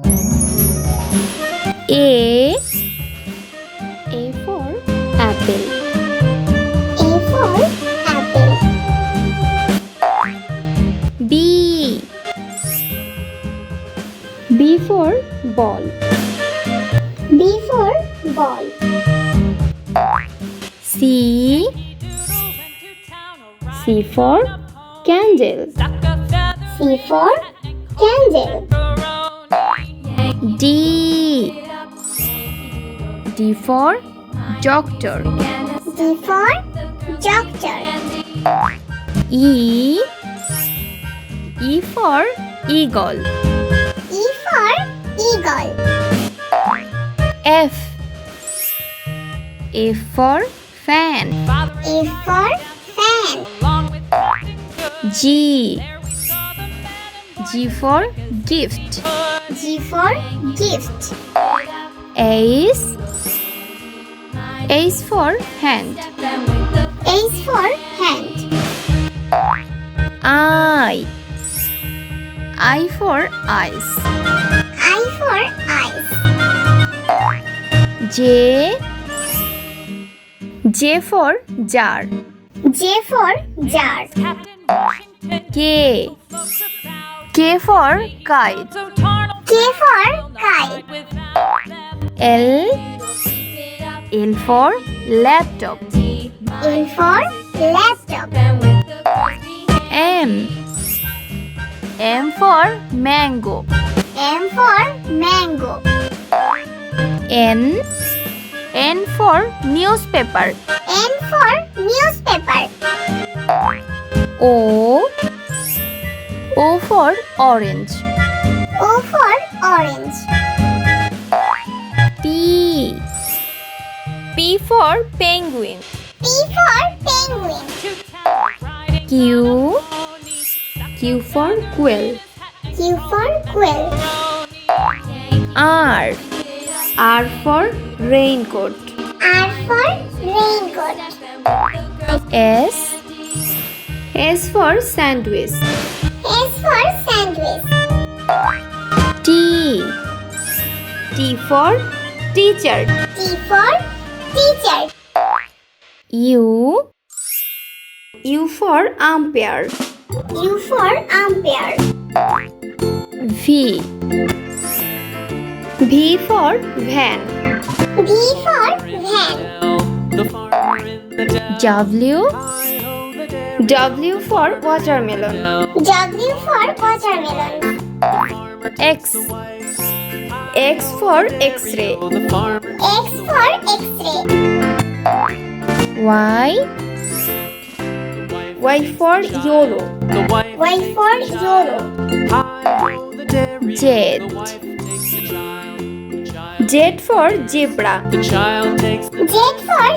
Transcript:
A. A for apple. A for apple. B. B for ball. B for ball. C. C for candle. C for candle. D. D for doctor. D for doctor. E. E for eagle. E for eagle. F. F for fan. F for fan. G. G for gift. G for gift. Ace. Ace for hand. Ace for hand. I. I for eyes. I for eyes. J. J for jar. J for jar. K. K for kite. K for kite. L. L for laptop. L for laptop. M. M for mango. M for mango. N. N for newspaper. N for newspaper. O. O for orange. O for orange. P. P for penguin. P for penguin. Q. Q for quill. Q for quill. R. R for raincoat. R for raincoat. S. S for sandwich. S for sandwich. T. T for teacher. T for teacher. U. U for umpire. U for umpire. V. V for van. V for van. W. W for watermelon. W for watermelon. X. X for X-ray. X for X-ray. Y. Y for YOLO. Y for YOLO. Z. Z for zebra. Z for